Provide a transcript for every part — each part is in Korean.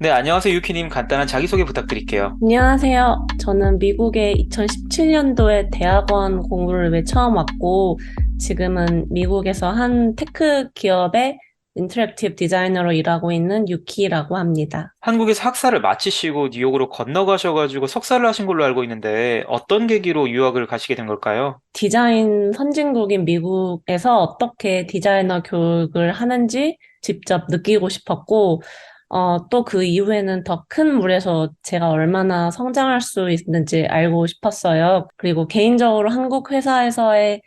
네, 안녕하세요, 유키님. 간단한 자기소개 부탁드릴게요. 안녕하세요. 저는 미국에 2017년도에 대학원 공부를 왜 처음 왔고, 지금은 미국에서 한 테크 기업의 인터랙티브 디자이너로 일하고 있는 유키라고 합니다. 한국에서 학사를 마치시고 뉴욕으로 건너가셔가지고 석사를 하신 걸로 알고 있는데 어떤 계기로 유학을 가시게 된 걸까요? 디자인 선진국인 미국에서 어떻게 디자이너 교육을 하는지 직접 느끼고 싶었고, 또 그 이후에는 더 큰 물에서 제가 얼마나 성장할 수 있는지 알고 싶었어요. 그리고 개인적으로 한국 회사에서의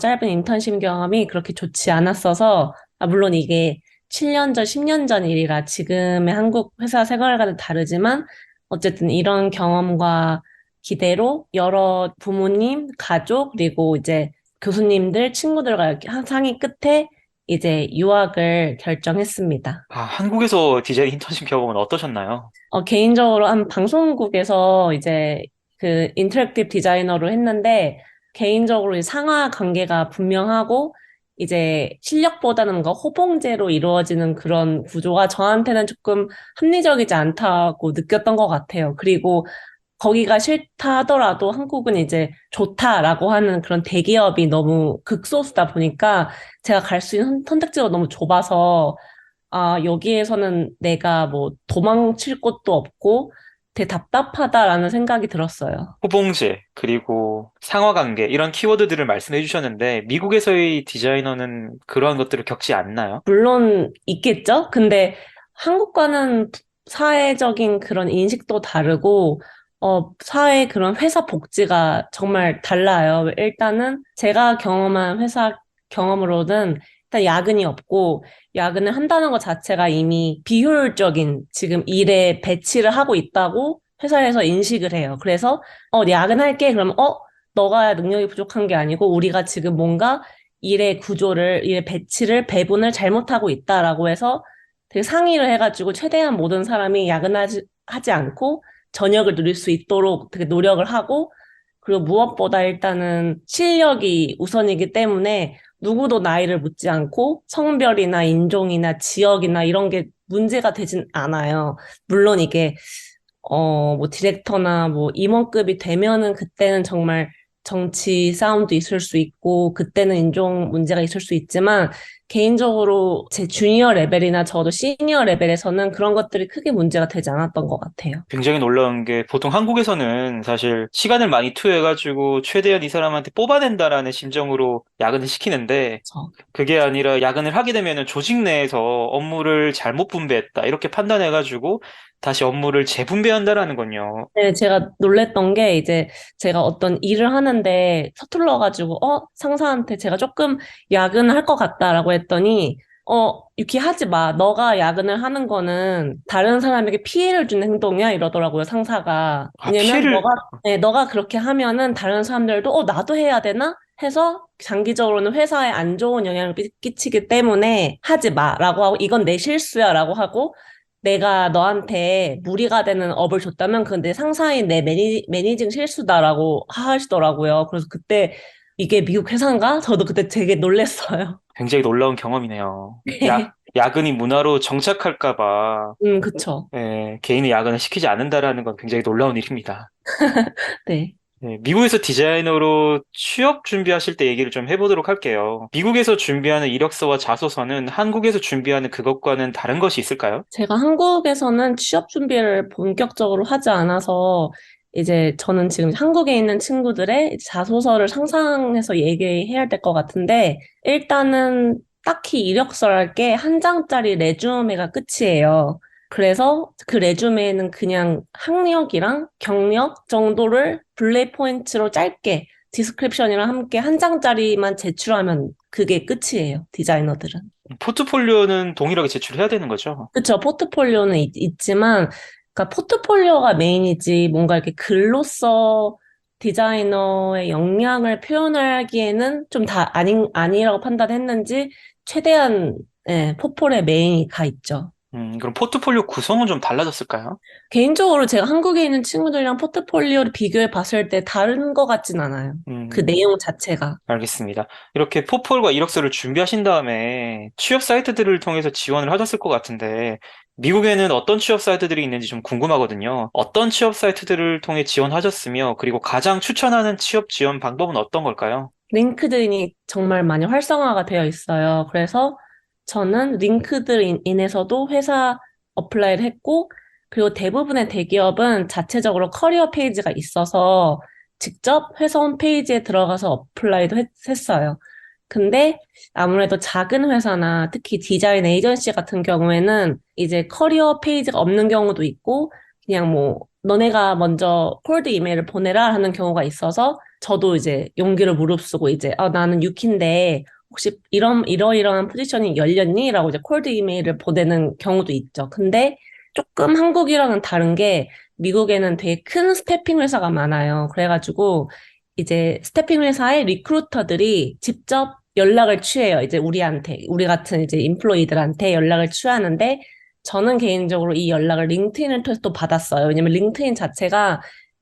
짧은 인턴십 경험이 그렇게 좋지 않았어서, 물론 이게 7년 전, 10년 전 일이라 지금의 한국 회사 생활과는 다르지만, 어쨌든 이런 경험과 기대로 여러 부모님, 가족, 그리고 이제 교수님들, 친구들과 이렇게 한 상의 끝에 이제 유학을 결정했습니다. 아, 한국에서 디자인 인턴십 경험은 어떠셨나요? 개인적으로 한 방송국에서 이제 그 인터랙티브 디자이너로 했는데 개인적으로 이 상하 관계가 분명하고 이제 실력보다는 뭔가 호봉제로 이루어지는 그런 구조가 저한테는 조금 합리적이지 않다고 느꼈던 것 같아요. 그리고 거기가 싫다 하더라도 한국은 이제 좋다라고 하는 그런 대기업이 너무 극소수다 보니까 제가 갈 수 있는 선택지가 너무 좁아서 여기에서는 내가 뭐 도망칠 곳도 없고 되게 답답하다라는 생각이 들었어요. 호봉제, 그리고 상하관계, 이런 키워드들을 말씀해 주셨는데 미국에서의 디자이너는 그러한 것들을 겪지 않나요? 물론 있겠죠? 근데 한국과는 사회적인 그런 인식도 다르고, 사회 그런 회사 복지가 정말 달라요. 일단은 제가 경험한 회사 경험으로는 일단 야근이 없고, 야근을 한다는 것 자체가 이미 비효율적인 지금 일에 배치를 하고 있다고 회사에서 인식을 해요. 그래서, 야근할게. 그러면, 너가 능력이 부족한 게 아니고, 우리가 지금 뭔가 일의 배치를, 배분을 잘못하고 있다라고 해서 되게 상의를 해가지고 최대한 모든 사람이 하지 않고 저녁을 누릴 수 있도록 되게 노력을 하고 그리고 무엇보다 일단은 실력이 우선이기 때문에 누구도 나이를 묻지 않고 성별이나 인종이나 지역이나 이런 게 문제가 되진 않아요. 물론 이게 뭐 디렉터나 뭐 임원급이 되면은 그때는 정말 정치 싸움도 있을 수 있고 그때는 인종 문제가 있을 수 있지만 개인적으로 제 주니어 레벨이나 저도 시니어 레벨에서는 그런 것들이 크게 문제가 되지 않았던 것 같아요. 굉장히 놀라운 게 보통 한국에서는 사실 시간을 많이 투여해가지고 최대한 이 사람한테 뽑아낸다라는 심정으로 야근을 시키는데 그래서 그게 아니라 야근을 하게 되면은 조직 내에서 업무를 잘못 분배했다 이렇게 판단해가지고 다시 업무를 재분배한다라는 건요. 네, 제가 놀랬던 게 이제 제가 어떤 일을 하는데 서툴러가지고 상사한테 제가 조금 야근을 할 것 같다라고 했더니 유키 하지 마. 너가 야근을 하는 거는 다른 사람에게 피해를 주는 행동이야 이러더라고요, 상사가. 아, 왜냐면 피해를 너가 그렇게 하면은 다른 사람들도 나도 해야 되나? 해서 장기적으로는 회사에 안 좋은 영향을 끼치기 때문에 하지 마라고 하고 이건 내 실수야라고 하고 내가 너한테 무리가 되는 업을 줬다면 그건 내 상사인 내 매니징 실수다라고 하시더라고요. 그래서 그때 이게 미국 회사인가? 저도 그때 되게 놀랬어요. 굉장히 놀라운 경험이네요. 야근이 문화로 정착할까 봐 그쵸. 개인의 야근을 시키지 않는다라는 건 굉장히 놀라운 일입니다. 네. 미국에서 디자이너로 취업 준비하실 때 얘기를 좀 해보도록 할게요. 미국에서 준비하는 이력서와 자소서는 한국에서 준비하는 그것과는 다른 것이 있을까요? 제가 한국에서는 취업 준비를 본격적으로 하지 않아서 이제 저는 지금 한국에 있는 친구들의 자소서를 상상해서 얘기해야 될 것 같은데 일단은 딱히 이력서랄 게 한 장짜리 레주메가 끝이에요. 그래서 그 레주메에는 그냥 학력이랑 경력 정도를 블레이 포인트로 짧게 디스크립션이랑 함께 한 장짜리만 제출하면 그게 끝이에요. 디자이너들은. 포트폴리오는 동일하게 제출해야 되는 거죠. 그쵸. 포트폴리오는 있지만, 그러니까 포트폴리오가 메인이지, 뭔가 이렇게 글로써 디자이너의 역량을 표현하기에는 좀 아니라고 판단했는지, 최대한, 포폴에 메인이 가 있죠. 그럼 포트폴리오 구성은 좀 달라졌을까요? 개인적으로 제가 한국에 있는 친구들이랑 포트폴리오를 비교해 봤을 때 다른 것 같진 않아요. 그 음, 내용 자체가. 알겠습니다. 이렇게 포폴과 이력서를 준비하신 다음에 취업 사이트들을 통해서 지원을 하셨을 것 같은데, 미국에는 어떤 취업 사이트들이 있는지 좀 궁금하거든요. 어떤 취업 사이트들을 통해 지원하셨으며, 그리고 가장 추천하는 취업 지원 방법은 어떤 걸까요? 링크드인이 정말 많이 활성화가 되어 있어요. 그래서 저는 링크드인에서도 회사 어플라이를 했고, 그리고 대부분의 대기업은 자체적으로 커리어 페이지가 있어서 직접 회사 홈페이지에 들어가서 어플라이도 했어요. 근데 아무래도 작은 회사나 특히 디자인 에이전시 같은 경우에는 이제 커리어 페이지가 없는 경우도 있고, 그냥 뭐, 너네가 먼저 콜드 이메일을 보내라 하는 경우가 있어서 저도 이제 용기를 무릅쓰고 이제 나는 유키인데 혹시 이러이러한 포지션이 열렸니? 라고 이제 콜드 이메일을 보내는 경우도 있죠. 근데 조금 한국이랑은 다른 게 미국에는 되게 큰 스태핑 회사가 많아요. 그래가지고 이제 스태핑 회사의 리크루터들이 직접 연락을 취해요. 이제 우리 같은 이제 인플로이들한테 연락을 취하는데 저는 개인적으로 이 연락을 링크드인을 통해서 또 받았어요. 왜냐면 링크드인 자체가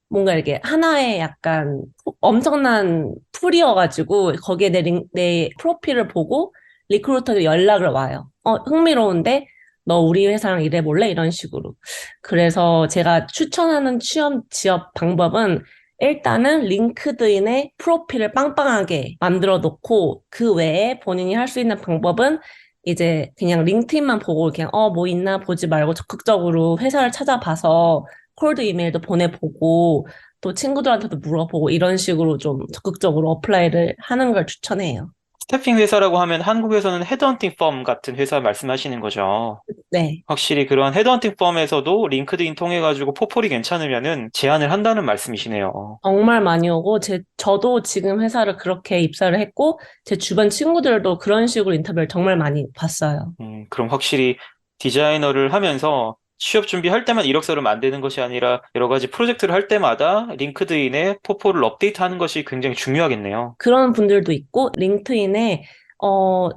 뭔가 이렇게 하나의 약간 엄청난 풀이어가지고 거기에 내 프로필을 보고 리크루터들이 연락을 와요. 흥미로운데 너 우리 회사랑 일해볼래? 이런 식으로. 그래서 제가 추천하는 취업 지원 방법은 일단은 링크드인에 프로필을 빵빵하게 만들어 놓고 그 외에 본인이 할 수 있는 방법은 이제 그냥 링크드인만 보고 그냥 뭐 있나 보지 말고 적극적으로 회사를 찾아봐서 콜드 이메일도 보내보고 또 친구들한테도 물어보고 이런 식으로 좀 적극적으로 어플라이를 하는 걸 추천해요. 스태핑 회사라고 하면 한국에서는 헤드헌팅 펌 같은 회사 말씀하시는 거죠. 네. 확실히 그런 헤드헌팅 펌에서도 링크드인 통해 가지고 포폴이 괜찮으면은 제안을 한다는 말씀이시네요. 정말 많이 오고 저도 지금 회사를 그렇게 입사를 했고 제 주변 친구들도 그런 식으로 인터뷰를 정말 많이 봤어요. 그럼 확실히 디자이너를 하면서 취업 준비할 때만 이력서를 만드는 것이 아니라 여러 가지 프로젝트를 할 때마다 링크드인에 포폴을 업데이트하는 것이 굉장히 중요하겠네요. 그런 분들도 있고, 링크드인에,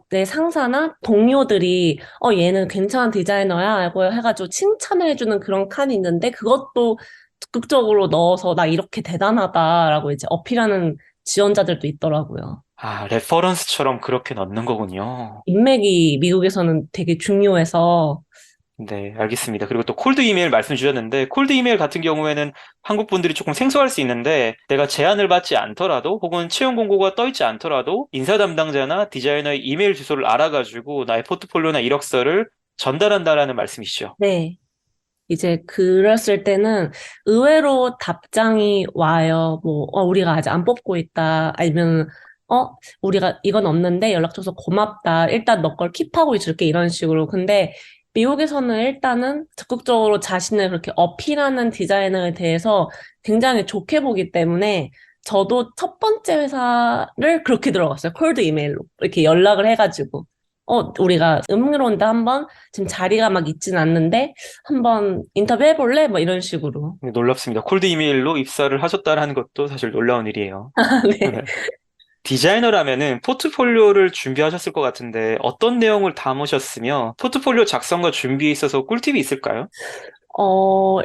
내 상사나 동료들이, 얘는 괜찮은 디자이너야, 라고 해가지고 칭찬을 해주는 그런 칸이 있는데, 그것도 적극적으로 넣어서, 나 이렇게 대단하다라고 이제 어필하는 지원자들도 있더라고요. 아, 레퍼런스처럼 그렇게 넣는 거군요. 인맥이 미국에서는 되게 중요해서, 네, 알겠습니다. 그리고 또 콜드 이메일 말씀 주셨는데, 콜드 이메일 같은 경우에는 한국 분들이 조금 생소할 수 있는데, 내가 제안을 받지 않더라도, 혹은 채용 공고가 떠 있지 않더라도, 인사 담당자나 디자이너의 이메일 주소를 알아가지고 나의 포트폴리오나 이력서를 전달한다라는 말씀이시죠. 네. 이제 그랬을 때는 의외로 답장이 와요. 뭐, 우리가 아직 안 뽑고 있다. 아니면, 우리가 이건 없는데 연락 줘서 고맙다. 일단 너 걸 킵하고 있을게. 이런 식으로. 근데 미국에서는 일단은 적극적으로 자신을 그렇게 어필하는 디자이너에 대해서 굉장히 좋게 보기 때문에 저도 첫 번째 회사를 그렇게 들어갔어요. 콜드 이메일로. 이렇게 연락을 해가지고. 우리가 흥미로운데 한번 지금 자리가 막 있진 않는데 한번 인터뷰 해볼래? 뭐 이런 식으로. 네, 놀랍습니다. 콜드 이메일로 입사를 하셨다라는 것도 사실 놀라운 일이에요. 네. 디자이너라면은 포트폴리오를 준비하셨을 것 같은데 어떤 내용을 담으셨으며 포트폴리오 작성과 준비에 있어서 꿀팁이 있을까요?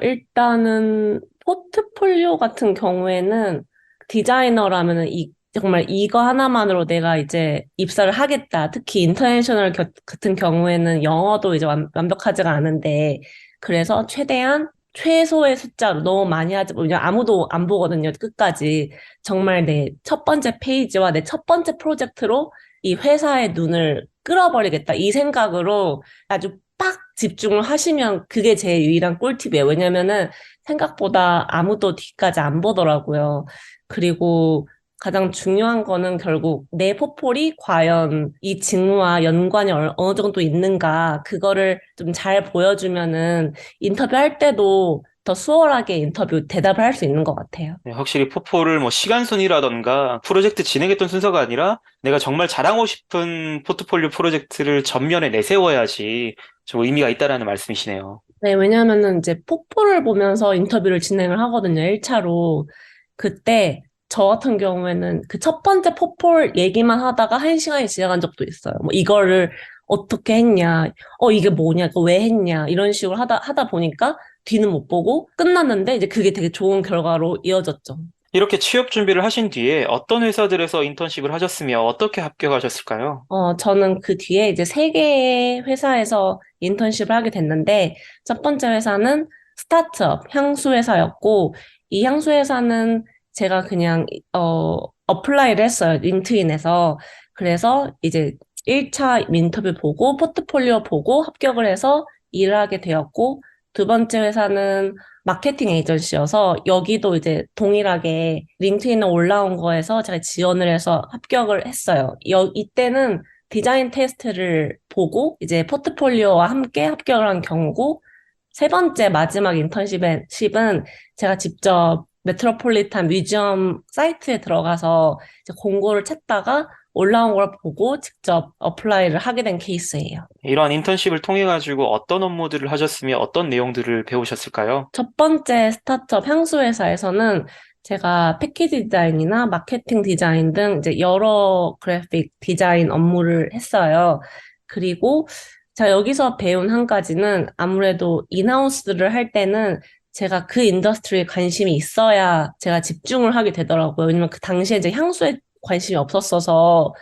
일단은 포트폴리오 같은 경우에는 디자이너라면은 정말 이거 하나만으로 내가 이제 입사를 하겠다. 특히 인터내셔널 같은 경우에는 영어도 이제 완벽하지가 않은데 그래서 최대한 최소의 숫자로 너무 많이 하지, 왜냐면 아무도 안 보거든요, 끝까지. 정말 내 첫 번째 페이지와 내 첫 번째 프로젝트로 이 회사의 눈을 끌어버리겠다. 이 생각으로 아주 빡 집중을 하시면 그게 제 유일한 꿀팁이에요. 왜냐면은 생각보다 아무도 뒤까지 안 보더라고요. 그리고 가장 중요한 거는 결국 내 포폴이 과연 이 직무와 연관이 어느 정도 있는가, 그거를 좀 잘 보여주면은 인터뷰할 때도 더 수월하게 인터뷰 대답을 할 수 있는 것 같아요. 네, 확실히 포폴을 뭐 시간 순이라던가 프로젝트 진행했던 순서가 아니라 내가 정말 잘하고 싶은 포트폴리오 프로젝트를 전면에 내세워야지 좀 의미가 있다라는 말씀이시네요. 네, 왜냐하면은 이제 폭포를 보면서 인터뷰를 진행을 하거든요, 1차로. 그때 저 같은 경우에는 그 첫 번째 폭포 얘기만 하다가 1시간이 지나간 적도 있어요. 뭐 이거를 어떻게 했냐, 이게 뭐냐, 이거 왜 했냐, 이런 식으로 하다 보니까 뒤는 못 보고 끝났는데 이제 그게 되게 좋은 결과로 이어졌죠. 이렇게 취업 준비를 하신 뒤에 어떤 회사들에서 인턴십을 하셨으며 어떻게 합격하셨을까요? 저는 그 뒤에 이제 세 개의 회사에서 인턴십을 하게 됐는데, 첫 번째 회사는 스타트업 향수 회사였고, 이 향수 회사는 제가 그냥, 어플라이를 했어요. 링크인에서. 그래서 이제 1차 인터뷰 보고, 포트폴리오 보고 합격을 해서 일을 하게 되었고, 두 번째 회사는 마케팅 에이전시여서 여기도 이제 동일하게 링크인에 올라온 거에서 제가 지원을 해서 합격을 했어요. 이때는 디자인 테스트를 보고 이제 포트폴리오와 함께 합격을 한 경우고 세 번째 마지막 인턴십은 제가 직접 메트로폴리탄 뮤지엄 사이트에 들어가서 이제 공고를 찾다가 올라온 걸 보고 직접 어플라이를 하게 된 케이스예요. 이러한 인턴십을 통해 가지고 어떤 업무들을 하셨으며 어떤 내용들을 배우셨을까요? 첫 번째 스타트업 향수 회사에서는 제가 패키지 디자인이나 마케팅 디자인 등 이제 여러 그래픽 디자인 업무를 했어요. 그리고 제가 여기서 배운 한 가지는 아무래도 인하우스를 할 때는 제가 그 인더스트리에 관심이 있어야 제가 집중을 하게 되더라고요. 왜냐면 그 당시에 이제 향수에 관심이 없었어서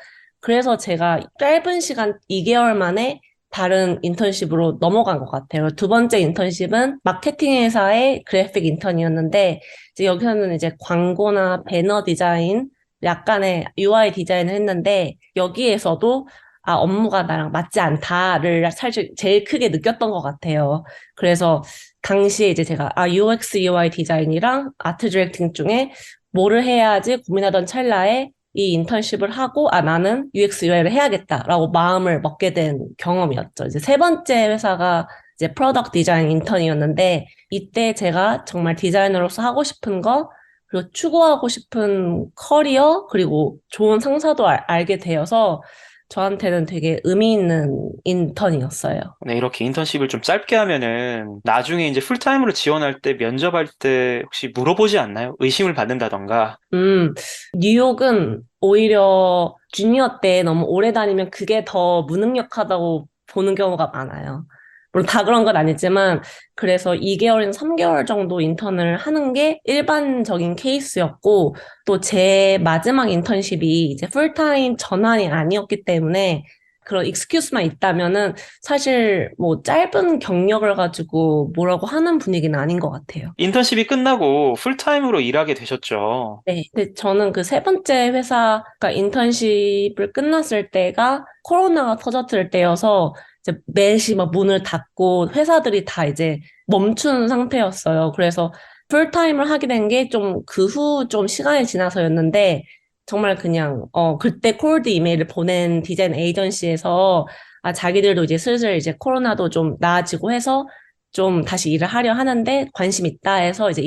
그래서 제가 짧은 시간 2개월 만에 다른 인턴십으로 넘어간 것 같아요. 두 번째 인턴십은 마케팅 회사의 그래픽 인턴이었는데, 이제 여기서는 이제 광고나 배너 디자인, 약간의 UI 디자인을 했는데, 여기에서도 업무가 나랑 맞지 않다를 사실 제일 크게 느꼈던 것 같아요. 그래서 당시에 이제 제가 UX, UI 디자인이랑 아트 디렉팅 중에 뭐를 해야지 고민하던 찰나에 이 인턴십을 하고, 나는 UX, UI를 해야겠다라고 마음을 먹게 된 경험이었죠. 이제 세 번째 회사가 이제 프로덕트 디자인 인턴이었는데, 이때 제가 정말 디자이너로서 하고 싶은 거, 그리고 추구하고 싶은 커리어, 그리고 좋은 상사도 알게 되어서 저한테는 되게 의미 있는 인턴이었어요. 네, 이렇게 인턴십을 좀 짧게 하면은 나중에 이제 풀타임으로 지원할 때 면접할 때 혹시 물어보지 않나요? 의심을 받는다던가. 음, 뉴욕은 오히려 주니어 때 너무 오래 다니면 그게 더 무능력하다고 보는 경우가 많아요. 물론 다 그런 건 아니지만, 그래서 2개월이나 3개월 정도 인턴을 하는 게 일반적인 케이스였고, 또 제 마지막 인턴십이 이제 풀타임 전환이 아니었기 때문에, 그런 익스큐스만 있다면은 사실 뭐 짧은 경력을 가지고 뭐라고 하는 분위기는 아닌 것 같아요. 인턴십이 끝나고 풀타임으로 일하게 되셨죠. 네, 근데 저는 그 세 번째 회사가 인턴십을 끝났을 때가 코로나가 터졌을 때여서 이제 매시 막 문을 닫고 회사들이 다 이제 멈춘 상태였어요. 그래서 풀타임을 하게 된 게 좀 그 후 좀 시간이 지나서였는데 정말 그냥 그때 콜드 이메일을 보낸 디자인 에이전시에서 자기들도 이제 슬슬 이제 코로나도 좀 나아지고 해서 좀 다시 일을 하려 하는데 관심 있다 해서 이제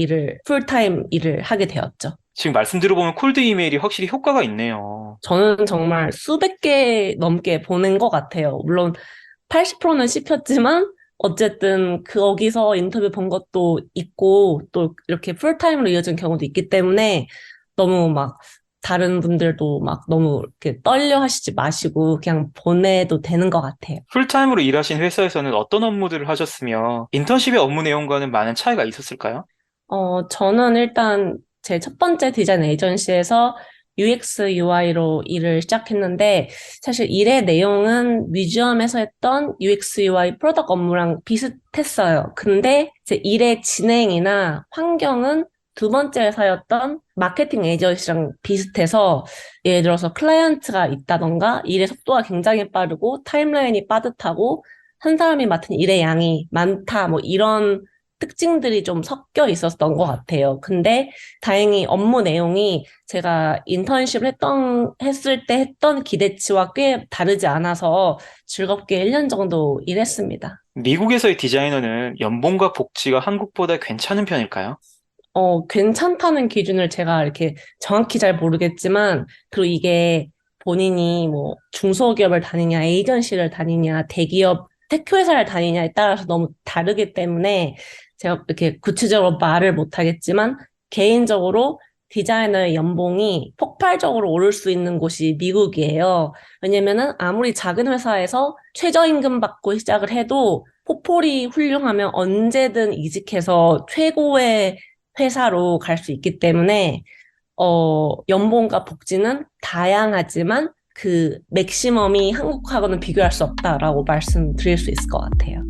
풀타임 일을 하게 되었죠. 지금 말씀 들어보면 콜드 이메일이 확실히 효과가 있네요. 저는 정말 수백 개 넘게 보낸 것 같아요. 물론 80%는 씹혔지만 어쨌든 거기서 인터뷰 본 것도 있고 또 이렇게 풀타임으로 이어진 경우도 있기 때문에 너무 막 다른 분들도 막 너무 이렇게 떨려 하시지 마시고 그냥 보내도 되는 것 같아요. 풀타임으로 일하신 회사에서는 어떤 업무들을 하셨으며 인턴십의 업무 내용과는 많은 차이가 있었을까요? 저는 일단 제 첫 번째 디자인 에이전시에서 UX, UI로 일을 시작했는데, 사실 일의 내용은 뮤지엄에서 했던 UX, UI 프로덕트 업무랑 비슷했어요. 근데 제 일의 진행이나 환경은 두 번째 회사였던 마케팅 에이전시랑 비슷해서, 예를 들어서 클라이언트가 있다던가, 일의 속도가 굉장히 빠르고, 타임라인이 빠듯하고, 한 사람이 맡은 일의 양이 많다, 뭐 이런 특징들이 좀 섞여 있었던 것 같아요. 근데 다행히 업무 내용이 제가 인턴십을 했을 때 했던 기대치와 꽤 다르지 않아서 즐겁게 1년 정도 일했습니다. 미국에서의 디자이너는 연봉과 복지가 한국보다 괜찮은 편일까요? 괜찮다는 기준을 제가 이렇게 정확히 잘 모르겠지만, 그리고 이게 본인이 뭐 중소기업을 다니냐, 에이전시를 다니냐, 대기업 테크 회사를 다니냐에 따라서 너무 다르기 때문에 제가 이렇게 구체적으로 말을 못하겠지만, 개인적으로 디자이너의 연봉이 폭발적으로 오를 수 있는 곳이 미국이에요. 왜냐면은 아무리 작은 회사에서 최저임금 받고 시작을 해도 포폴이 훌륭하면 언제든 이직해서 최고의 회사로 갈 수 있기 때문에 연봉과 복지는 다양하지만 그 맥시멈이 한국하고는 비교할 수 없다라고 말씀드릴 수 있을 것 같아요.